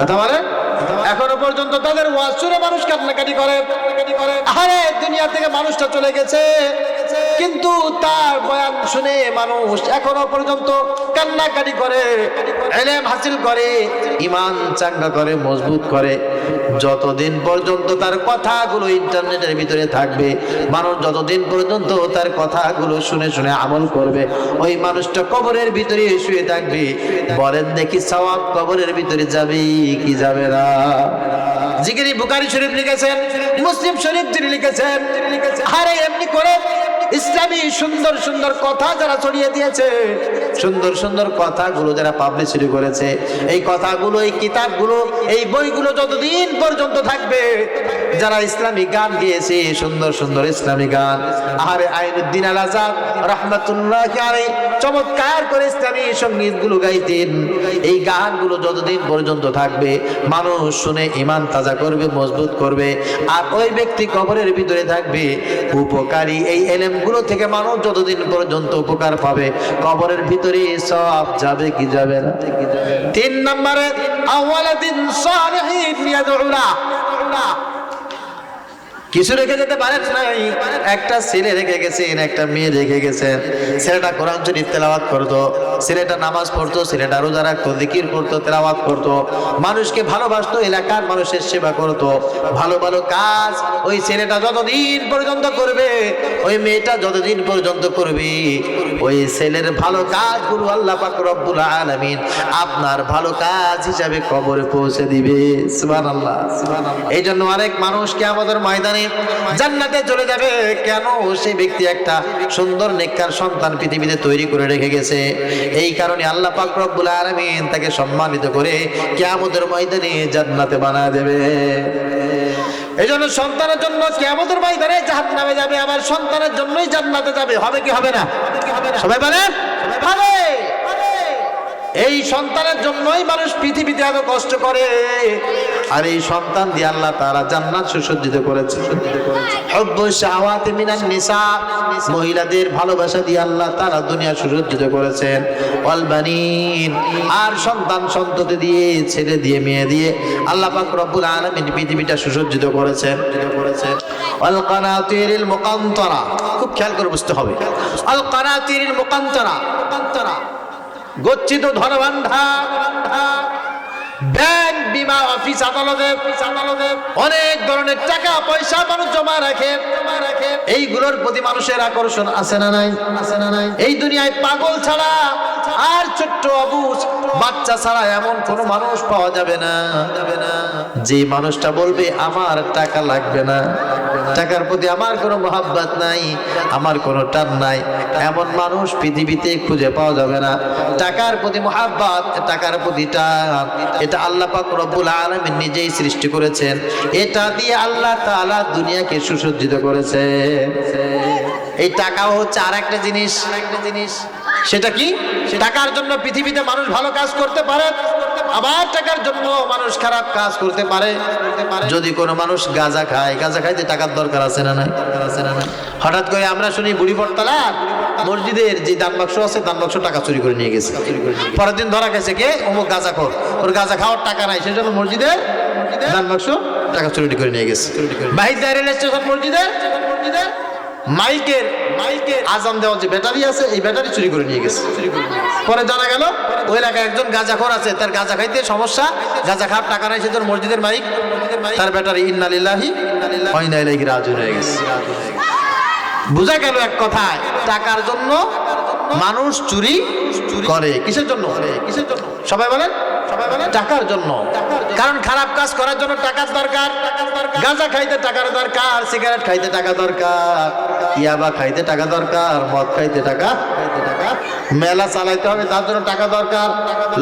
কথা বলে এখনো পর্যন্ত তাদের ওয়াজ শুনে মানুষ কান্নাকাটি করে। আরে দুনিয়া থেকে মানুষটা চলে গেছে, কিন্তু তার বয়ান শুনে মানুষ এখনো পর্যন্ত কান্নাকাটি করে, ইলম হাসিল করে, ঈমান চাঙ্গা করে, মজবুত করে। যতদিন পর্যন্ত তার কথাগুলো ইন্টারনেটের ভিতরে থাকবে, মানুষ যতদিন পর্যন্ত তার কথাগুলো শুনে শুনে আমল করবে, ওই মানুষটা কবরের ভিতরে শুয়ে থাকবে। বলেন দেখি সওয়াব কবরের ভিতরে যাবে কি যাবে না? জিকিরি বুখারী শরীফ লিখেছেন, মুসলিম শরীফ যিনি লিখেছেন, আরে এমনি করে ইসলামী সুন্দর সুন্দর কথা যারা ছড়িয়ে দিয়েছে, সুন্দর সুন্দর কথাগুলো যারা পাবলিসিটি করেছে, এই কথাগুলো, এই কিতাবগুলো, এই বইগুলো যতদিন পর্যন্ত থাকবে, যারা ইসলামী গান গেয়েছে, সুন্দর সুন্দর ইসলামী গান, আরে আইনুদ্দিন আল আজাদ রাহমাতুল্লাহি আলাইহি চমৎকার করে ইসলামী সঙ্গীতগুলো গাইতেন, এই গানগুলো যতদিন পর্যন্ত থাকবে, মানুষ শুনে ঈমান তাজা করবে, মজবুত করবে। আর ওই ব্যক্তি কবরের ভিতরে থাকবে উপকারী এই ইলমগুলো থেকে মানুষ যতদিন পর্যন্ত উপকার পাবে, কবরের ভিতরে সব যাবে কি যাবে না? 3 নম্বরে আওয়ালাদিন সালিহিন ইয়াদউলা, কিছু রেখে যেতে পারেন নাই, একটা ছেলে রেখে গেছেন, একটা মেয়ে রেখে গেছেন। ছেলেটা কোরআন শরীফ তেলাওয়াত করতো, ছেলেটা নামাজ পড়তো, ছেলেটা রোজা রাখতো, জিকির করতো, তেলাওয়াত করতো, মানুষকে ভালোবাসতো, এলাকার মানুষের সেবা করতো, ভালো ভালো কাজ ওই ছেলেটা যতদিন পর্যন্ত করবে, ওই মেয়েটা যতদিন পর্যন্ত করবে, ওই ছেলের ভালো কাজগুলো আল্লাহ পাক রব্বুল আলামিন আপনার ভালো কাজ হিসাবে কবরে পৌঁছে দিবে। সুবহানাল্লাহ, সুবহানাল্লাহ। এই জন্য অনেক মানুষকে আমাদের ময়দানে জান্নাতে চলে যাবে কেন? সেই ব্যক্তি একটা সুন্দর নেককার সন্তান পৃথিবীতে তৈরি করে রেখে গেছে। এই কারণে আল্লাহ পাক রব্বুল আলামিন তাকে সম্মানিত করে কিয়ামতের ময়দানে জান্নাতে বানায় দেবে। এই জন্য সন্তানের জন্য কিয়ামতের ময়দানে জাহান্নামে যাবে, আমার সন্তানের জন্যই জান্নাতে যাবে। হবে কি হবে না? সবাই বলেন হবে। এই সন্তানের জন্যই মানুষ পৃথিবীতে এত কষ্ট করে, আর এই সন্তান দিয়ে আল্লাহ তাআলা জান্নাত সুসজ্জিত করেছে। হুব্বু শাহাওয়াতি মিনান নিসা, মহিলাদের ভালোবাসা দিয়ে আল্লাহ তাআলা দুনিয়া সুসজ্জিত করেছেন। ওয়াল বানিন, আর সন্তান সন্ততি দিয়ে, ছেলে দিয়ে, মেয়ে দিয়ে আল্লাহ পাক রব্বুল আলামিন পৃথিবীটা সুসজ্জিত করেছেন। ওয়াল কানাতিরিল মুকান্তরা, খুব খেয়াল করে বুঝতে হবে। আল কানাতিরিল মুকান্তরা, গচ্ছিত ধনভাণ্ডার, ব্যাংক, বিমা, অফিস, আদালতে অনেক ধরনের টাকা পয়সা মানুষ জমা রাখে। এইগুলোর প্রতি মানুষের আকর্ষণ আছে না নাই? এই দুনিয়ায় পাগল ছাড়া আর ছোট্ট অবুঝ বাচ্চা ছাড়া এমন কোনো মানুষ পাওয়া যাবে না যে মানুষটা বলবে আমার টাকা লাগবে না, টাকার প্রতি আমার কোনো মহাব্বত নাই, আমার কোনো টান নাই, এমন মানুষ পৃথিবীতে খুঁজে পাওয়া যাবে না। টাকার প্রতি মহাব্বত, টাকার প্রতি টান, এটা আল্লাহ পাক রব্বুল আলামিন নিজেই সৃষ্টি করেছেন। এটা দিয়ে আল্লাহ তাআলা দুনিয়াকে সুসজ্জিত করেছে। এই টাকাও হচ্ছে আর একটা জিনিস। সেটা কি? টাকার জন্য পৃথিবীতে মানুষ ভালো কাজ করতে পারে, আবার টাকার জন্য মানুষ খারাপ কাজ করতে পারে। যদি কোনো মানুষ গাঁজা খায়, গাঁজা খাইতে টাকার দরকার আছে না নাই? হঠাৎ করে আমরা শুনি বুড়িবটতলা মসজিদের যে দান বাক্স আছে, দান বাক্স টাকা চুরি করে নিয়ে গেছে। পরের দিন ধরা গেছে কে? অমুক গাঁজাখোর, ওর গাঁজা খাওয়ার টাকা নাই, সেই জন্য মসজিদের দান বাক্স টাকা চুরি করে নিয়ে গেছে। বাহির রেল স্টেশন মসজিদের মাইকের আজান দেওয়ার যে ব্যাটারি আছে, এই ব্যাটারি চুরি করে নিয়ে গেছে। পরে জানা গেল ওই এলাকায় একজন গাঁজাখোর আছে, তার গাঁজা খাইতে সমস্যা, গাঁজা খাওয়ার টাকা নাই, সেজন্য মসজিদের মাইক, তার ব্যাটারি ইন্না লিল্লাহি ওয়া ইন্না ইলাইহি রাজিউন হয়ে গেছে। বোঝা গেল এক কথায়, টাকার জন্য মানুষ চুরি করে। কিসের জন্য? সবাই বলেন টাকার জন্য। কারণ খারাপ কাজ করার জন্য টাকার দরকার, গাঁজা খাইতে টাকার দরকার, সিগারেট খাইতে টাকা দরকার, ইয়াবা খাইতে টাকা দরকার, মদ খাইতে টাকা, মেলা চালাইতে হবে তার জন্য টাকা দরকার,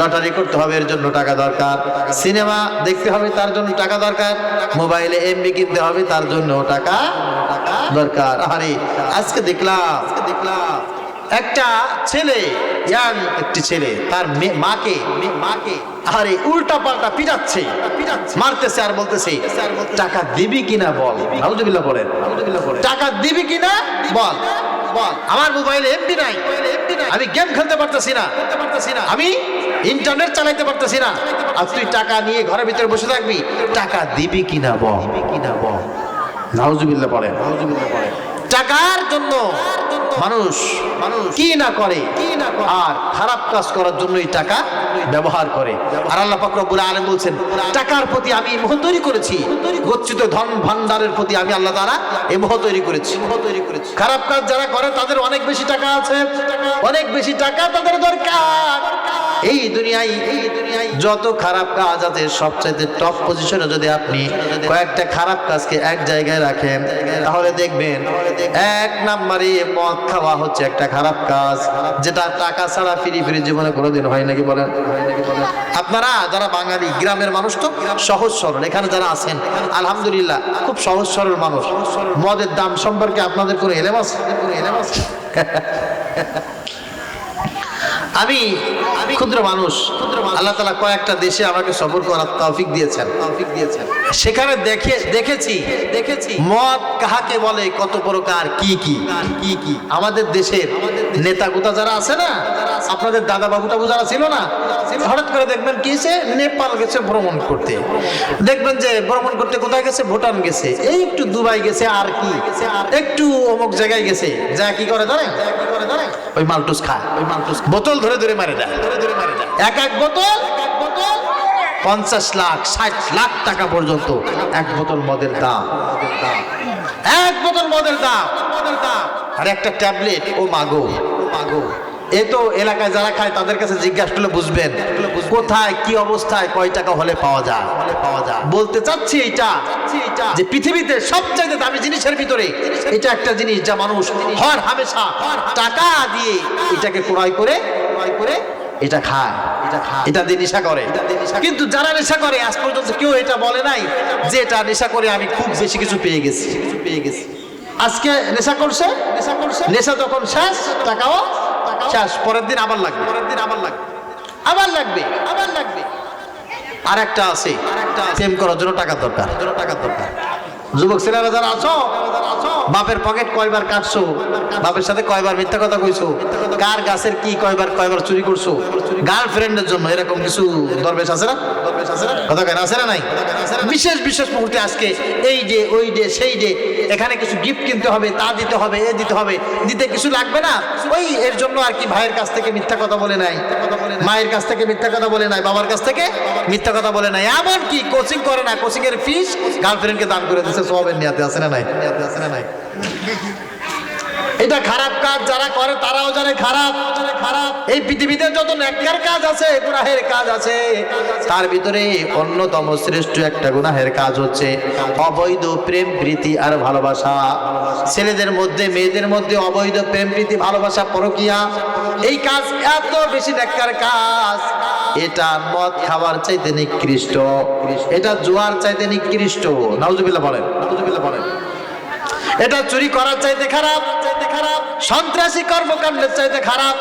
লটারি করতে হবে এর জন্য টাকা দরকার, সিনেমা দেখতে হবে তার জন্য টাকা দরকার, মোবাইলে এমবি কিনতে হবে তার জন্য টাকা দরকার। আরে আজকে দেখলাম একটা ছেলে, ইয়াং একটি ছেলে, তার মাকে আরে উল্টা পাল্টা পিটাচ্ছে, মারতেছে, আর বলতেছে টাকা দিবি কিনা বল। নাউজুবিল্লাহ বলেন, টাকা দিবি কিনা বল, আমার মোবাইলে এমবি নাই, আমি গেম খেলতে পারতেছি না, আমি ইন্টারনেট চালাইতে পারতেছি না, আর তুই টাকা নিয়ে ঘরের ভিতরে বসে থাকবি, টাকা দিবি কিনা বল, নাউজুবিল্লাহ পড়ে। টাকার জন্য মানুষ কি না করে, আর খারাপ কাজ করার জন্যই টাকা ব্যবহার করে। আর আল্লাহ পাক রব্বুল আলামিন বলছেন, টাকার প্রতি আমি মোহ তৈরি করেছি, গচ্ছিত ধন ভান্ডারের প্রতি আমি আল্লাহ তাআলা এই মোহ তৈরি করেছি। খারাপ কাজ যারা করে তাদের অনেক বেশি টাকা আছে, অনেক বেশি টাকা তাদের দরকার। এই দুনিয়ায় যত খারাপ কাজ আছে, সবচাইতে টপ পজিশনে যদি আপনি কয়েকটা খারাপ কাজকে এক জায়গায় রাখেন, তাহলে দেখবেন এক নম্বরে মদ খাওয়া হচ্ছে একটা খারাপ কাজ, যেটা টাকা ছাড়া ফিরি জীবনে কোনোদিন হয় নাকি বলেন? আপনারা যারা বাঙালি গ্রামের মানুষ তো সহজ সরল, এখানে যারা আছেন আলহামদুলিল্লাহ খুব সহজ সরল মানুষ। মদের দাম সম্পর্কে আপনাদের কোনো এলেম আছে? আমি ক্ষুদ্র মানুষ, আল্লাহ তাআলা কয়েকটা দেশে আমাকে সফর করার তৌফিক দিয়েছেন। সেখানে দেখেছি মদ কাহাকে বলে, কত প্রকার, কি কি। আমাদের দেশের নেতা গোতা যারা আছে না, আপনাদের দাদা বাবু টাবু যারা ছিল না, হঠাৎ করে দেখবেন কি সে নেপাল গেছে ভ্রমণ করতে, দেখবেন যে ভ্রমণ করতে কোথায় গেছে, ভুটান গেছে, এই একটু দুবাই গেছে, আর কি একটু অমুক জায়গায় গেছে, যা কি করে জানেন, ওই মালটুস খায়, বোতল ধরে ধরে মারে দেয়। এক বোতল 50 লাখ 60 লাখ টাকা পর্যন্ত এক বোতল মদের দাম, এক বোতল মদের দাম। আর একটা ট্যাবলেট, ও মাগো। এ তো এলাকায় যারা খায় তাদের কাছে জিজ্ঞাসা করলে বুঝবেন কোথায় কি অবস্থায় কয় টাকা হলে পাওয়া যায়। বলতে চাচ্ছি এইটা যে পৃথিবীতে সবচাইতে দামি জিনিসের ভিতরে এটা একটা জিনিস যা মানুষ হর হামেশা টাকা দিয়ে এটাকে ক্রয় করে এটা খায়, এটা দিয়ে নেশা করে। কিন্তু যারা নেশা করে আজ পর্যন্ত কেউ এটা বলে নাই যে এটা নেশা করে আমি খুব বেশি কিছু পেয়ে গেছি। আজকে নেশা করছে, নেশা তখন শেষ, টাকাও শেষ, পরের দিন আবার লাগবে, আর একটা আছে প্রেম করার জন্য টাকার দরকার। যুবক ছেলেরা যারা আছো, বাপের পকেট কয়বার কাটছো, বাপের সাথে কয়বার মিথ্যা কথা কইছো, কার গাছের কি কয়বার চুরি করছো গার্লফ্রেন্ডের জন্য, এরকম কিছু দরবেশ আছে না? কথা কেন আছে না? নাই। বিশেষ মুহূর্তে আজকে এই ডে ওই ডে সেই ডে, এখানে কিছু গিফট কিনতে হবে, তা দিতে হবে, এ দিতে হবে, দিতে কিছু লাগবে না, ওই এর জন্য আর কি ভাইয়ের কাছ থেকে মিথ্যা কথা বলে নাই, মায়ের কাছ থেকে মিথ্যা কথা বলে নাই, বাবার কাছ থেকে মিথ্যা কথা বলে নাই, এমন কি কোচিং করে না, কোচিং এর ফিস গার্লফ্রেন্ডকে দান করে দিচ্ছে, সবের নিয়াতে আছে না নাই? এটা খারাপ কাজ যারা করে তারাও জানে খারাপ। এই পৃথিবীতে যত নেককার কাজ আছে, গুনাহের কাজ আছে, তার ভিতরে অন্যতম শ্রেষ্ঠ একটা গুনাহের কাজ হচ্ছে অবৈধ প্রেম প্রীতি আর ভালোবাসা। ছেলেদের মধ্যে মেয়েদের মধ্যে অবৈধ প্রেম প্রীতি ভালোবাসা পরকীয়া, এই কাজ এত বেশি নেককার কাজ, এটা মদ খাওয়ার চাইতে নিকৃষ্ট, এটা জুয়ার চাইতে নিকৃষ্ট। নাউজুবিল্লাহ বলেন। এটা চুরি করার চাইতে খারাপ, সন্ত্রাসী কর্মকাণ্ডের চাইতে খারাপ,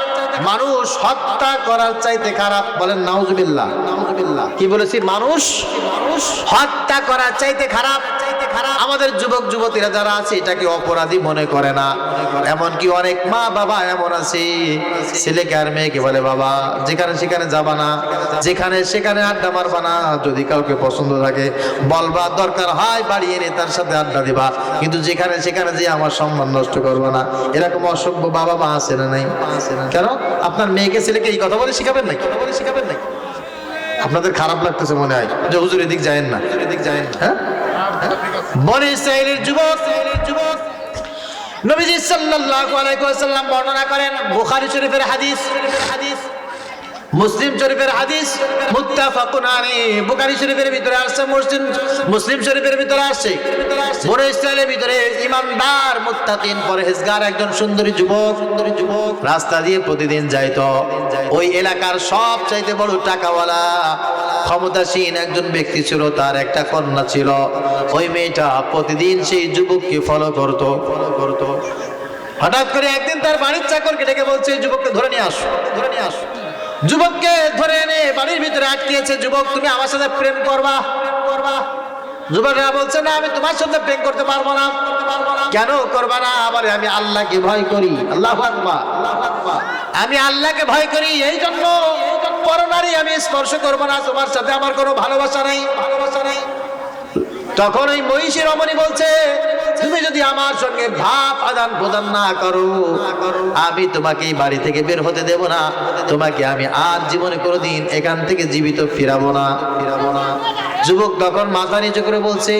মানুষ হত্যা করার চাইতে খারাপ। বলেন নাউজুবিল্লাহ। কি বলেছি? মানুষ হত্যা করার চাইতে খারাপ। আমাদের যুবক যুবতীরা যারা আছে এটাকে অপরাধী মনে করে না। এমনকি অনেক মা বাবা এমন আছে, ছেলেকে আর মেয়েকে বলে বাবা যেখানে সেখানে যাবা না, যেখানে সেখানে আড্ডা মারবা না, যদি কাউকে পছন্দ থাকে বলবা, দরকার হয় বাড়ি এনে তার সাথে আড্ডা দিবা, কিন্তু যেখানে সেখানে যে আমার সম্মান নষ্ট করবা না। এরকম অসভ্য বাবা মা আছে না নাই? কেন আপনার মেয়েকে ছেলেকে এই কথা বলে শিখাবেন নাকি? আপনাদের খারাপ লাগতেছে মনে হয় যে হুজুর এদিক যায়েন না। হ্যাঁ, বনি ইসরাইলের যুবক নবীজি সাল্লাল্লাহু আলাইহি ওয়াসাল্লাম বর্ণনা করেন, বুখারী শরীফের হাদিস, মুসলিম শরীফের হাদিস, মুত্তাফাকুন আলাইহি। বুখারী শরীফের ভিতরে আসছে, মুসলিম শরীফের ভিতরে আসছে, বনি ইসরাইলের ভিতরে ইমানদার মুত্তাকিন পরহেজগার একজন সুন্দরী যুবক রাস্তা দিয়ে প্রতিদিন যাইতো। ওই এলাকার সবচাইতে বড় টাকাওয়ালা ক্ষমতাসীন একজন ব্যক্তি ছিল, তার একটা কন্যা ছিল। ওই মেয়েটা প্রতিদিন সেই যুবককে ফলো করতো। হঠাৎ করে একদিন তার বাড়ির চাকরকে ডেকে বলছে, যুবককে ধরে নিয়ে আসো। যুবককে ধরে এনে বাড়ির ভিতরে আটকিয়েছে। যুবক, তুমি আমার সাথে প্রেম করবা? যুবকরা বলছে, না আমি তোমার সাথে প্রেম করতে পারবো না। কেন করবা না? বলে, আমি আল্লাহকে ভয় করি। আল্লাহু আকবার। আমি আল্লাহকে ভয় করি, এই জন্য পরনারী আমি স্পর্শ করব না, তোমার সাথে আমার কোনো ভালোবাসা নাই, ভালোবাসা নাই। তখন ওই মহিষী রমণী বলছে, তুমি যদি আমার সঙ্গে ভাব আদান প্রদান না করো, আমি তোমাকে এই বাড়ি থেকে বের হতে দেব না, তোমাকে আমি আর জীবনে কোনোদিন এখান থেকে জীবিত ফিরাবো না, ফিরাবো না। যুবক তখন মাথা নিচু করে বলছে,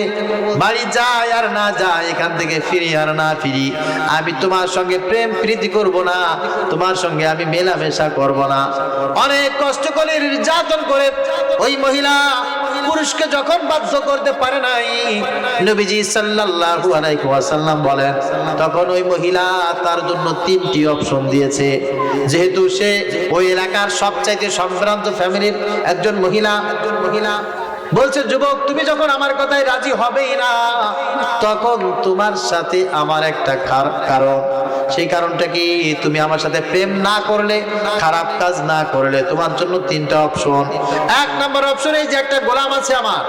বাড়ি যায় আর না যায়, এখান থেকে ফিরি আর না ফিরি, আমি তোমার সঙ্গে প্রেম প্রীতি করব না, তোমার সঙ্গে আমি মেলামেশা করব না। অনেক কষ্ট করে নির্যাতন করে ওই মহিলা পুরুষকে যখন বাধ্য করতে পারে নাই, নবীজি সাল্লাল্লাহু আলাইহি ওয়াসাল্লাম বলেন, তখন ওই মহিলা তার জন্য 3টি অপশন দিয়েছে। যেহেতু সে ওই এলাকার সবচাইতে সম্ভ্রান্ত ফ্যামিলির একজন মহিলা, বলছে, যুবক তুমি যখন আমার কথায় রাজি হবেই না, তখন তোমার সাথে আমার একটা কারণ, সেই কারণটা কি, তুমি আমার সাথে প্রেম না করলে, খারাপ কাজ না করলে তোমার জন্য 3টা অপশন। 1 নম্বর অপশন, এই যে একটা গোলাম আছে আমার,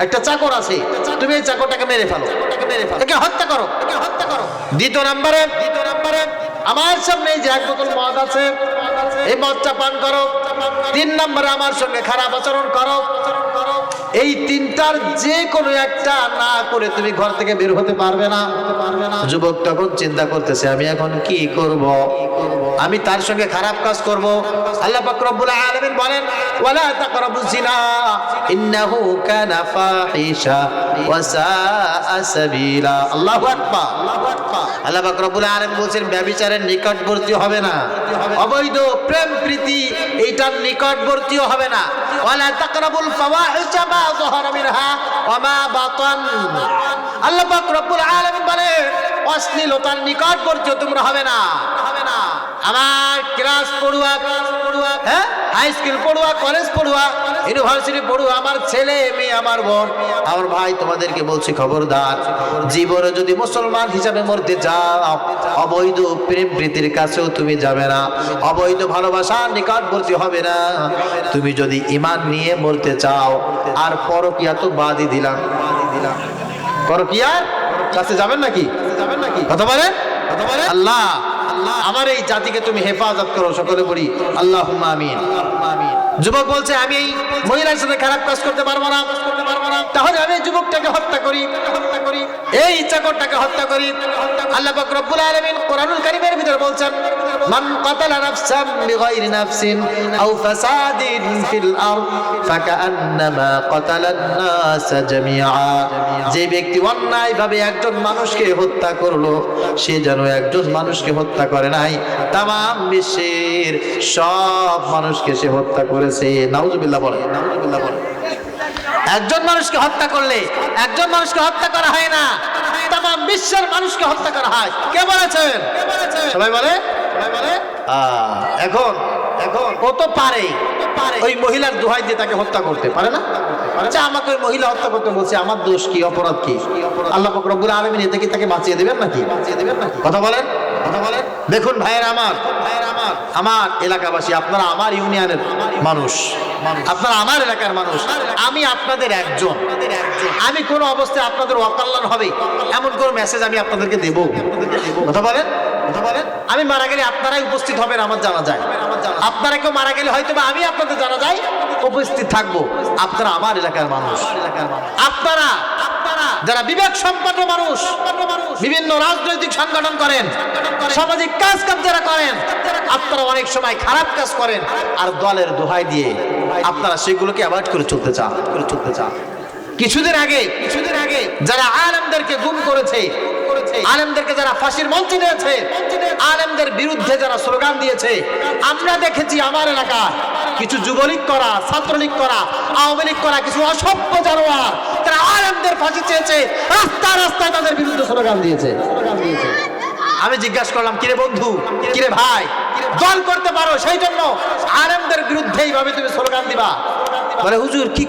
একটা চাকর আছে, তুমি এই চাকরটাকে মেরে ফেলো, একে হত্যা করো, একে হত্যা করো। 2 নম্বরে আমার সামনে এই যে 1 বোতল মদ আছে, এই মদটা পান করো। 3 নম্বরে আমার সঙ্গে খারাপ আচরণ করো। এই 3টার যে কোনো একটা না করে তুমি ঘর থেকে বের হতে পারবে না। যুবক তখন চিন্তা করতেছে, আমি এখন কি করব? আমি তার সঙ্গে খারাপ কাজ করব? আল্লাহ পাক রব্বুল আলামিন বলেন, ওয়ালা তাকরাবুজ জিনা ইন্নাহু কানা ফাহিশা ওয়া সাআ সাবিলা। আল্লাহু আকবার। আল্লাহ পাক রব্বুল আলামিন বলেন, ব্যভিচারের নিকটবর্তী হবে না, অবৈধ প্রেম প্রীতি এইটার নিকটবর্তীও হবে না। ওয়ালা তাকরাবুল ফাওয়াহিশা মা যাহারা মিনহা ওয়া মা বাতান। আল্লাহ পাক রব্বুল আলামিন বলেন, অশ্লীলতার নিকটবর্তীও তোমরা হবে না, হবে না। আমার ক্লাস পড়ুয়া, হ্যাঁ, হাই স্কুল পড়ুয়া, কলেজ পড়ুয়া, ইউনিভার্সিটি পড়ুয়া, আমার ছেলে মেয়ে, আমার বোন, আমার ভাই, তোমাদেরকে বলছি খবরদার, জীবনে যদি মুসলমান হিসাবে মরতে যাও, অবৈধ প্রেম প্রীতির কাছেও তুমি যাবে না, অবৈধ ভালোবাসার নিকটবর্তী হবে না। তুমি যদি ঈমান নিয়ে মরতে চাও, আর পরকিয়া তো বাদই দিলাম, পরকিয়ার কাছে যাবেন নাকি? কথা বলেন, আল্লাহ আমার এই জাতিকে তুমি হেফাজত করো, সকলে বলি আল্লাহুম্মা আমিন। যুবক বলছে, আমি এই মহিলার সাথে খারাপ কাজ করতে পারবো না, তাহলে আমি যুবকটাকে হত্যা করি, এই চাকরটাকে হত্যা করি। আল্লাহ পাক রব্বুল আলামিন কোরআনুল কারীমের ভিতর বলছেন, মান কাতালা নাফসান বিগাইরি নাফসিন আও ফাসাদিন ফিল আরদ ফাকান্নামা কাতালান নাস জামিআ। যে ব্যক্তি অন্যায়ভাবে একজন মানুষকে হত্যা করলো, সে যেন একজন মানুষকে হত্যা করে নাই, তামাম বিশ্বের সব মানুষকে সে হত্যা করেছে। নাউজুবিল্লাহ বলে, নাউজুবিল্লাহ বলে। একজন মানুষকে হত্যা করলে একজন মানুষকে হত্যা করা হয় না, তামাম বিশ্বের মানুষকে হত্যা করা হয়। কে বলেছেন? সবাই বলে, এখন ও তো পারে, ওই মহিলার দোহাই দিয়ে তাকে হত্যা করতে পারে না। আচ্ছা, আমাকে ওই মহিলা হত্যা করতে বলছে, আমার দোষ কি, অপরাধ কি? আল্লাহ পাক রব্বুল আলামিন এতে কি তাকে বাঁচিয়ে দেবেন নাকি? কথা বলেন, কথা বলেন। দেখুন ভাইয়ের আমার, আমার এলাকাবাসী, আপনারা আমার ইউনিয়নের মানুষ, আপনারা আমার এলাকার মানুষ, আমি আপনাদের একজন। আমি কোনো অবস্থায় আপনাদের অকল্যাণ হবে এমন কোন মেসেজ আমি আপনাদেরকে দেব? কথা বলেন, কথা বলেন। আমি মারা গেলে আপনারাই উপস্থিত হবেন আমার জানা যায়, আপনারা কেউ মারা গেলে হয়তো আমি আপনাদের জানা যায় উপস্থিত থাকবো। আপনারা আমার এলাকার মানুষ, আপনারা যারা বিবেক সম্পন্ন মানুষ, বিভিন্ন রাজনৈতিক সংগঠন করেন, সামাজিক কাজ যারা করেন, আপনারা অনেক সময় খারাপ কাজ করেন, আর দলের দোহাই দিয়ে আপনারা সেগুলোকে অ্যাভয়েড করে চলতে চান। কিছুদিন আগে যারা আলেমদেরকে গুম করেছে, আলেমদেরকে যারা ফাঁসির মঞ্চে দিয়েছে, আলেমদের বিরুদ্ধে যারা স্লোগান দিয়েছে, আমরা দেখেছি আমার এলাকায় কিছু যুবলীগ করা, ছাত্রলীগ করা, আওয়ামী লীগ করা কিছু অসভ্য জানোয়ার, তারা আলেমদের ফাঁসি চেয়েছে, রাস্তায় তাদের বিরুদ্ধে স্লোগান দিয়েছে। আমি জিজ্ঞাসা করলাম, কিরে বন্ধু, কিরে ভাই, দল করতে পারো, সেই জন্য আলেমদের বিরুদ্ধে এইভাবে তুমি স্লোগান দিবা? বলে, হুজুর কি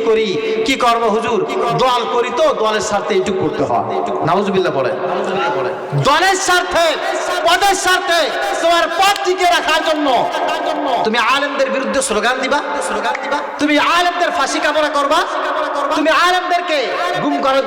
করি, কি করবো হুজুর, দল করি তো, দলের স্বার্থে এইটুকু করতে হয়। নাউজুবিল্লাহ বলে, দলের স্বার্থে, পদের স্বার্থে, তোমার পদ টিকে রাখার জন্য তুমি আলেমদের বিরুদ্ধে স্লোগান দিবা? তুমি আলেমদের ফাঁসি কামনা করবা? তুমি আলেমদেরকে গুম করার